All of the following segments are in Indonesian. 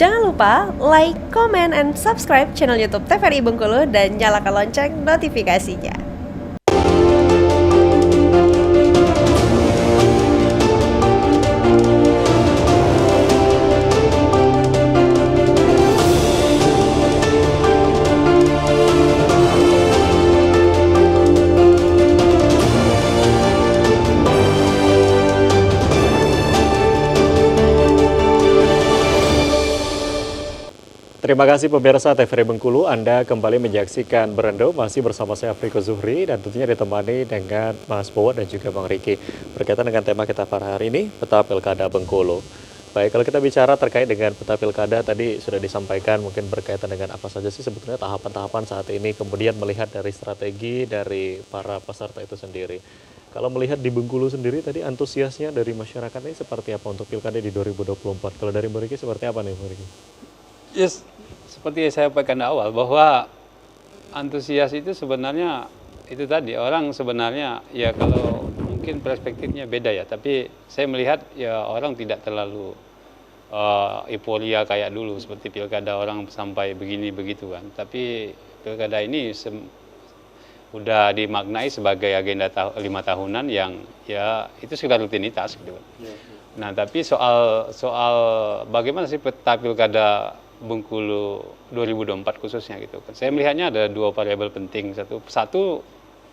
Jangan lupa like, comment, and subscribe channel YouTube TVRI Bengkulu dan nyalakan lonceng notifikasinya. Terima kasih pemirsa TVRI Bengkulu, Anda kembali menyaksikan Berendo, masih bersama saya Afriko Zuhri dan tentunya ditemani dengan Mas Bowo dan juga Bang Riki. Berkaitan dengan tema kita pada hari ini, peta pilkada Bengkulu. Baik, kalau kita bicara terkait dengan peta pilkada, tadi sudah disampaikan mungkin berkaitan dengan apa saja sih sebetulnya tahapan-tahapan saat ini, kemudian melihat dari strategi dari para peserta itu sendiri. Kalau melihat di Bengkulu sendiri tadi antusiasnya dari masyarakat ini seperti apa untuk pilkada di 2024? Kalau dari Bang Riki seperti apa nih Bang Riki? Yes, seperti yang saya sampaikan awal bahwa antusias itu sebenarnya itu tadi orang sebenarnya ya kalau mungkin perspektifnya beda ya, tapi saya melihat ya orang tidak terlalu euforia kayak dulu seperti pilkada orang sampai begini begitu kan. Tapi pilkada ini udah dimaknai sebagai agenda 5 tahunan yang ya itu sekedar rutinitas gitu kan. Nah, tapi soal bagaimana sih peta pilkada Bengkulu 2024 khususnya gitu kan. Saya melihatnya ada dua variabel penting. Satu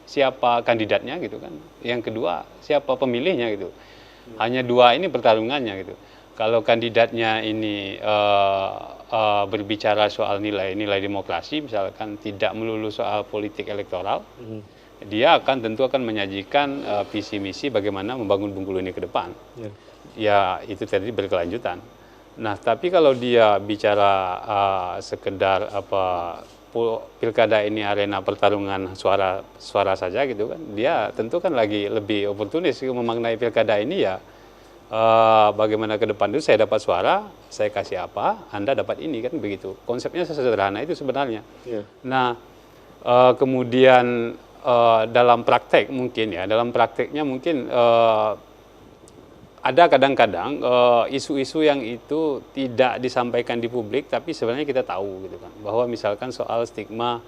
siapa kandidatnya gitu kan. Yang kedua siapa pemilihnya gitu. Hanya dua ini pertarungannya gitu. Kalau kandidatnya ini berbicara soal nilai demokrasi, misalkan tidak melulu soal politik elektoral, dia tentu akan menyajikan visi misi bagaimana membangun Bengkulu ini ke depan. Ya itu tadi berkelanjutan. Nah, tapi kalau dia bicara sekedar pilkada ini arena pertarungan suara saja gitu kan, dia tentu kan lagi lebih oportunis memaknai pilkada ini ya bagaimana ke depan itu saya dapat suara, saya kasih apa, Anda dapat ini kan begitu. Konsepnya sederhana itu sebenarnya. Nah, kemudian dalam prakteknya mungkin ada kadang-kadang isu-isu yang itu tidak disampaikan di publik, tapi sebenarnya kita tahu gitu kan, bahwa misalkan soal stigma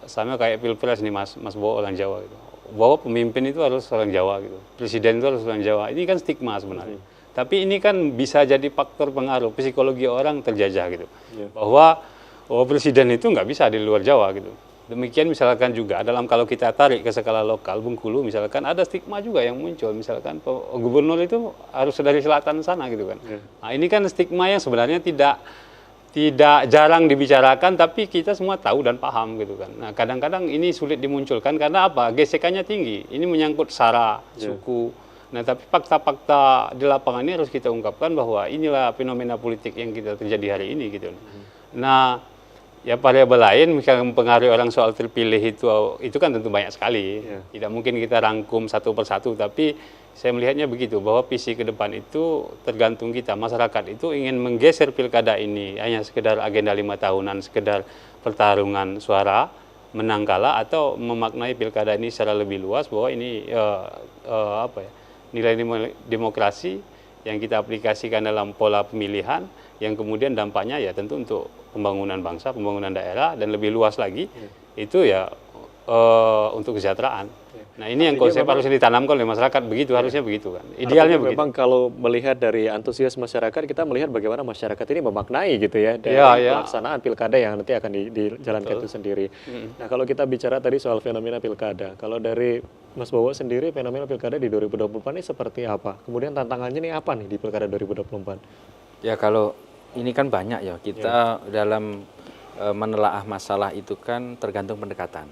sama kayak pilpres nih Mas Bowo orang Jawa gitu, bahwa pemimpin itu harus orang Jawa gitu, presiden itu harus orang Jawa, ini kan stigma sebenarnya. Tapi ini kan bisa jadi faktor pengaruh psikologi orang terjajah gitu, bahwa presiden itu nggak bisa di luar Jawa gitu. Demikian misalkan juga kalau kita tarik ke skala lokal Bengkulu misalkan ada stigma juga yang muncul, misalkan gubernur itu harus dari selatan sana gitu kan. Nah, ini kan stigma yang sebenarnya tidak jarang dibicarakan tapi kita semua tahu dan paham gitu kan. Nah, kadang-kadang ini sulit dimunculkan karena apa? Gesekannya tinggi. Ini menyangkut sara, suku. Nah, tapi fakta-fakta di lapangan ini harus kita ungkapkan bahwa inilah fenomena politik yang kita terjadi hari ini gitu. Nah, ya variabel lain misalnya mempengaruhi orang soal terpilih itu kan tentu banyak sekali. Tidak mungkin kita rangkum satu persatu, tapi saya melihatnya begitu bahwa visi ke depan itu tergantung kita. Masyarakat itu ingin menggeser pilkada ini hanya sekedar agenda 5 tahunan, sekedar pertarungan suara menang kalah, atau memaknai pilkada ini secara lebih luas bahwa ini nilai demokrasi yang kita aplikasikan dalam pola pemilihan yang kemudian dampaknya ya tentu untuk pembangunan bangsa, pembangunan daerah, dan lebih luas lagi itu ya untuk kesejahteraan. Nah, ini yang konsep harus ditanamkan oleh masyarakat, begitu harusnya begitu kan. Idealnya begitu. Memang kalau melihat dari antusias masyarakat, kita melihat bagaimana masyarakat ini memaknai gitu ya dari pelaksanaan pilkada yang nanti akan dijalankan itu sendiri. Nah, kalau kita bicara tadi soal fenomena pilkada, kalau dari Mas Bowo sendiri fenomena pilkada di 2024 ini seperti apa? Kemudian tantangannya ini apa nih di pilkada 2024? Ya kalau ini kan banyak ya, kita dalam menelaah masalah itu kan tergantung pendekatan.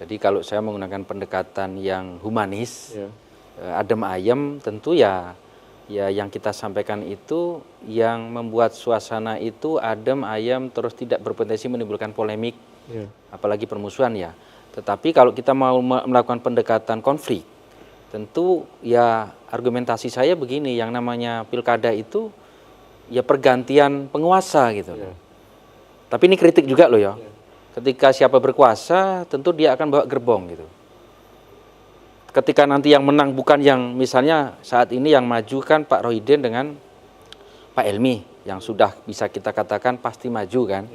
Jadi kalau saya menggunakan pendekatan yang humanis, adem ayem, tentu ya yang kita sampaikan itu yang membuat suasana itu adem ayem, terus tidak berpotensi menimbulkan polemik, apalagi permusuhan ya. Tetapi kalau kita mau melakukan pendekatan konflik, tentu ya argumentasi saya begini, yang namanya pilkada itu ya pergantian penguasa gitu. Tapi ini kritik juga loh ya. Ketika siapa berkuasa, tentu dia akan bawa gerbong gitu. Ketika nanti yang menang bukan yang misalnya saat ini yang maju kan Pak Rohiden dengan Pak Helmi yang sudah bisa kita katakan pasti maju kan.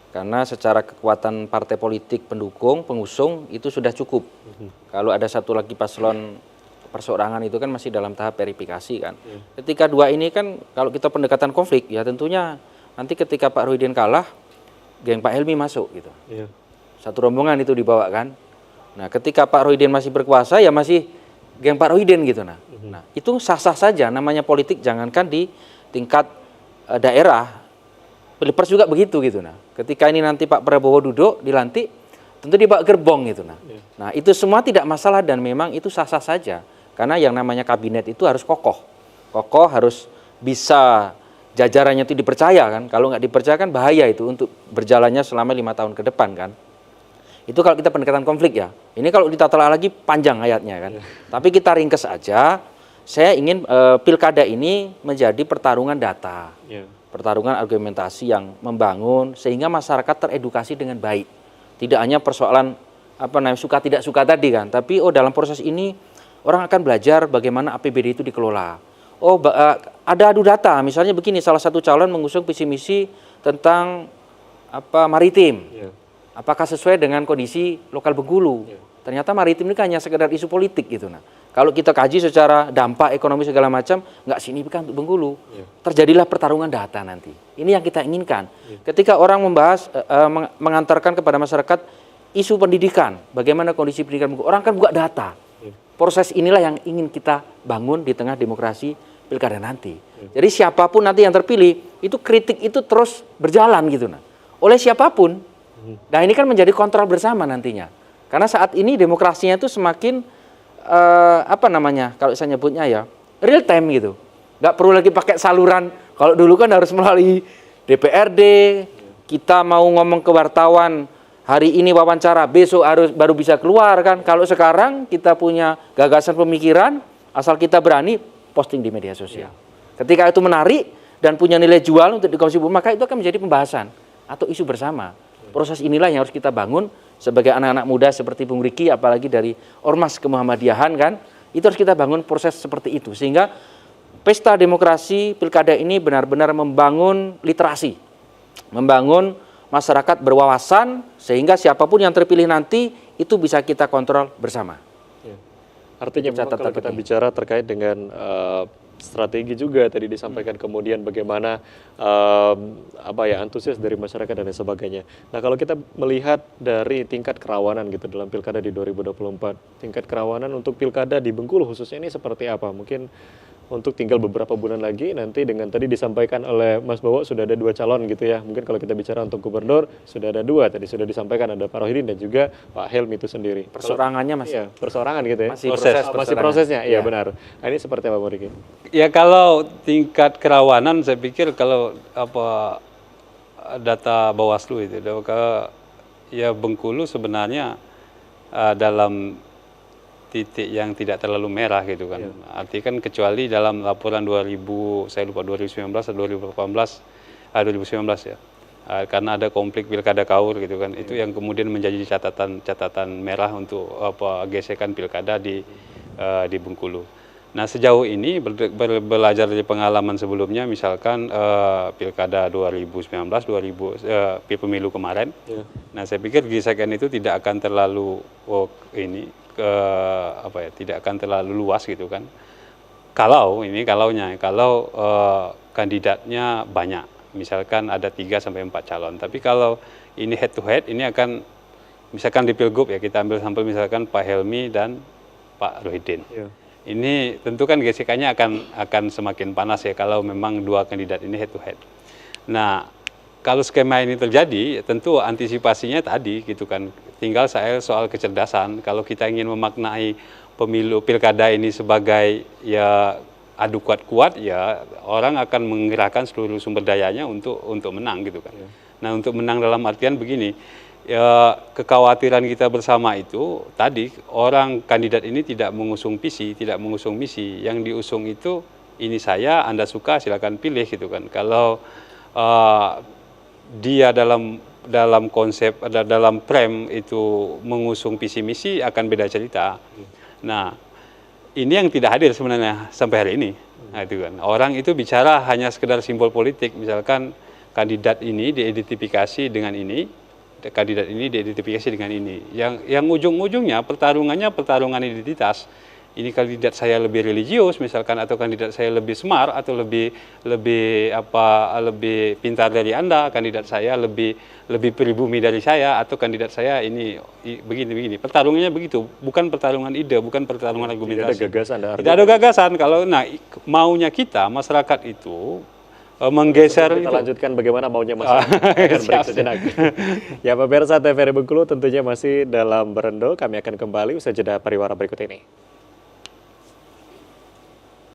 Karena secara kekuatan partai politik pendukung, pengusung itu sudah cukup. Kalau ada satu lagi paslon perseorangan itu kan masih dalam tahap verifikasi kan. Ketika dua ini kan kalau kita pendekatan konflik ya tentunya nanti ketika Pak Rohidin kalah, geng Pak Helmi masuk gitu. Satu rombongan itu dibawa kan. Nah ketika Pak Rohidin masih berkuasa ya masih geng Pak Rohidin gitu. Nah itu sah-sah saja namanya politik, jangankan di tingkat daerah. Pilpres juga begitu gitu. Nah, ketika ini nanti Pak Prabowo duduk dilantik, tentu dibawa gerbong gitu. Nah, itu semua tidak masalah dan memang itu sah-sah saja. Karena yang namanya kabinet itu harus kokoh. Kokoh harus bisa jajarannya itu dipercaya kan. Kalau nggak dipercaya kan bahaya itu untuk berjalannya selama 5 tahun ke depan kan. Itu kalau kita pendekatan konflik ya. Ini kalau ditata lagi panjang ayatnya kan. Tapi kita ringkes aja. Saya ingin pilkada ini menjadi pertarungan data. Pertarungan argumentasi yang membangun sehingga masyarakat teredukasi dengan baik. Tidak hanya persoalan suka tidak suka tadi kan, tapi dalam proses ini orang akan belajar bagaimana APBD itu dikelola. Ada adu data, misalnya begini, salah satu calon mengusung visi misi tentang maritim. Apakah sesuai dengan kondisi lokal Bengkulu? Ternyata maritim ini kan hanya sekedar isu politik gitu. Nah, kalau kita kaji secara dampak ekonomi segala macam, nggak signifikan untuk Bengkulu. Terjadilah pertarungan data nanti. Ini yang kita inginkan. Ketika orang membahas, mengantarkan kepada masyarakat isu pendidikan, bagaimana kondisi pendidikan Bengkulu, orang kan buka data. Proses inilah yang ingin kita bangun di tengah demokrasi pilkada nanti. Jadi siapapun nanti yang terpilih, itu kritik itu terus berjalan gitu. Nah, oleh siapapun. Nah ini kan menjadi kontrol bersama nantinya. Karena saat ini demokrasinya itu semakin kalau saya nyebutnya ya real time gitu, nggak perlu lagi pakai saluran. Kalau dulu kan harus melalui DPRD, kita mau ngomong ke wartawan hari ini wawancara, besok baru bisa keluar kan. Kalau sekarang kita punya gagasan pemikiran, asal kita berani posting di media sosial. Ketika itu menarik dan punya nilai jual untuk di Komisi Publik, maka itu akan menjadi pembahasan atau isu bersama. Proses inilah yang harus kita bangun sebagai anak-anak muda seperti Bung Riki, apalagi dari Ormas Kemuhammadiyahan kan, itu harus kita bangun proses seperti itu. Sehingga pesta demokrasi pilkada ini benar-benar membangun literasi, membangun masyarakat berwawasan, sehingga siapapun yang terpilih nanti itu bisa kita kontrol bersama. Artinya memang kalau kita bicara terkait dengan strategi juga tadi disampaikan, kemudian bagaimana antusias dari masyarakat dan lain sebagainya. Nah kalau kita melihat dari tingkat kerawanan gitu dalam pilkada di 2024, tingkat kerawanan untuk pilkada di Bengkulu khususnya ini seperti apa? Mungkin untuk tinggal beberapa bulan lagi nanti dengan tadi disampaikan oleh Mas Bowo sudah ada 2 calon gitu ya. Mungkin kalau kita bicara untuk gubernur sudah ada 2, tadi sudah disampaikan ada Pak Rohidin dan juga Pak Helmi itu sendiri. Persorangannya masih persorangan gitu ya. Masih prosesnya. Iya benar. Nah, ini seperti apa Pak Riki? Ya kalau tingkat kerawanan saya pikir kalau data Bawaslu itu ya Bengkulu sebenarnya dalam titik yang tidak terlalu merah gitu kan. Artinya kan kecuali dalam laporan 2019 atau 2019 ya. Karena ada konflik pilkada Kaur gitu kan. Itu yang kemudian menjadi catatan merah untuk gesekan pilkada di Bengkulu. Nah sejauh ini belajar dari pengalaman sebelumnya, misalkan pilkada 2019, pemilu kemarin. Nah saya pikir gesekan itu tidak akan terlalu tidak akan terlalu luas gitu kan. Kalau kandidatnya banyak, misalkan ada 3 sampai 4 calon. Tapi kalau ini head to head, ini akan misalkan di Pilgub ya kita ambil sampel misalkan Pak Helmi dan Pak Rohidin. Ini tentu kan gesekannya akan semakin panas ya kalau memang 2 kandidat ini head to head. Nah, kalau skema ini terjadi, tentu antisipasinya tadi gitu kan. Tinggal soal kecerdasan. Kalau kita ingin memaknai pemilu pilkada ini sebagai ya adu kuat-kuat, ya orang akan menggerakkan seluruh sumber dayanya untuk menang gitu kan. Nah, untuk menang dalam artian begini, ya kekhawatiran kita bersama itu tadi orang kandidat ini tidak mengusung visi, tidak mengusung misi. Yang diusung itu ini saya, Anda suka silakan pilih gitu kan. Kalau dia dalam konsep, dalam frame itu mengusung visi misi akan beda cerita. Nah, ini yang tidak hadir sebenarnya sampai hari ini. Nah, itu kan. Orang itu bicara hanya sekedar simbol politik, misalkan kandidat ini diidentifikasi dengan ini, kandidat ini diidentifikasi dengan ini. Yang ujung-ujungnya pertarungan identitas. Ini kandidat saya lebih religius misalkan, atau kandidat saya lebih smart, atau lebih pintar dari Anda, kandidat saya lebih pribumi dari saya, atau kandidat saya ini begini. Pertarungannya begitu, bukan pertarungan ide, bukan pertarungan argumentasi. Tidak ada gagasan. Tidak ada gagasan. Kalau maunya kita masyarakat itu menggeser kita itu. lanjutkan bagaimana maunya masyarakat. Akan break sejenak. Ya pemirsa TVRI Bengkulu tentunya masih dalam Berendo. Kami akan kembali usai jeda pariwara berikut ini.